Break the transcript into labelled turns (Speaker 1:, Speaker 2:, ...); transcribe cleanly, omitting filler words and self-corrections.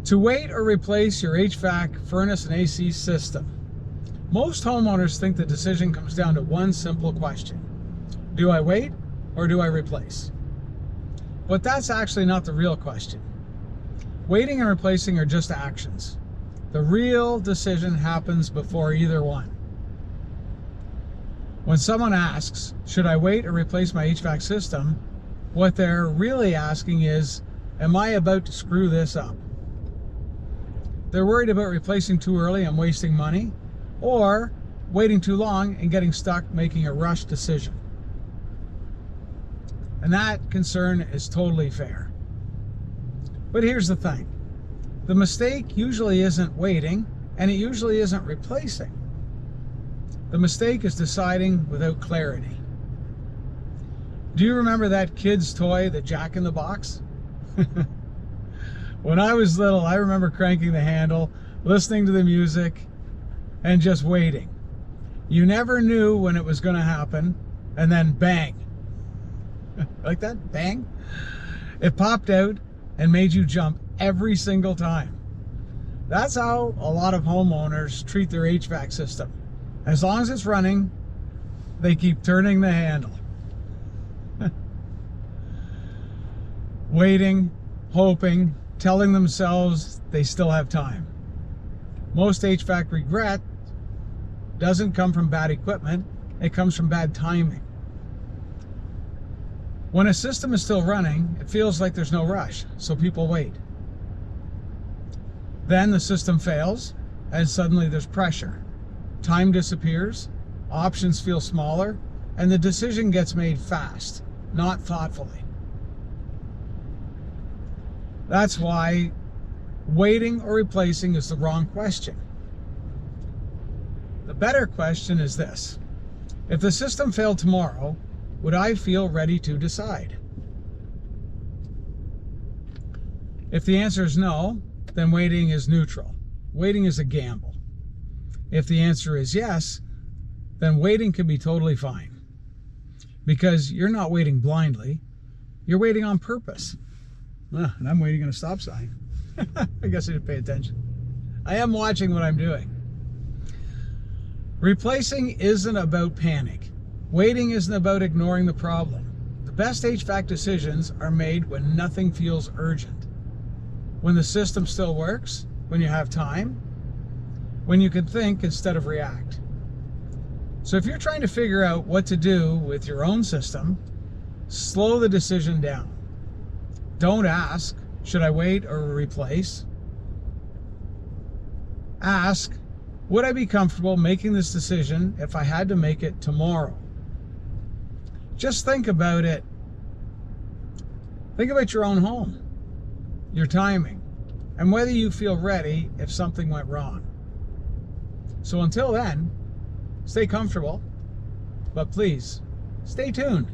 Speaker 1: To wait or replace your HVAC, furnace, and AC system. Most homeowners think the decision comes down to one simple question. Do I wait or do I replace? But that's actually not the real question. Waiting and replacing are just actions. The real decision happens before either one. When someone asks, should I wait or replace my HVAC system? What they're really asking is, am I about to screw this up? They're worried about replacing too early and wasting money, or waiting too long and getting stuck making a rushed decision. And that concern is totally fair. But here's the thing. The mistake usually isn't waiting, and it usually isn't replacing. The mistake is deciding without clarity. Do you remember that kid's toy, the Jack in the Box? When I was little, I remember cranking the handle, listening to the music, and just waiting. You never knew when it was going to happen, and then bang. Like that? Bang? It popped out and made you jump every single time. That's how a lot of homeowners treat their HVAC system. As long as it's running, they keep turning the handle. Waiting, hoping, telling themselves they still have time. Most HVAC regret doesn't come from bad equipment, it comes from bad timing. When a system is still running, it feels like there's no rush, so people wait. Then the system fails, and suddenly there's pressure. Time disappears, options feel smaller, and the decision gets made fast, not thoughtfully. That's why waiting or replacing is the wrong question. The better question is this: if the system failed tomorrow, would I feel ready to decide? If the answer is no, then waiting is neutral. Waiting is a gamble. If the answer is yes, then waiting can be totally fine. Because you're not waiting blindly, you're waiting on purpose. And I'm waiting on a stop sign. I guess I should pay attention. I am watching what I'm doing. Replacing isn't about panic. Waiting isn't about ignoring the problem. The best HVAC decisions are made when nothing feels urgent. When the system still works, when you have time, when you can think instead of react. So if you're trying to figure out what to do with your own system, slow the decision down. Don't ask, should I wait or replace? Ask, would I be comfortable making this decision if I had to make it tomorrow? Just think about it. Think about your own home, your timing, and whether you feel ready if something went wrong. So until then, stay comfortable, but please, stay tuned.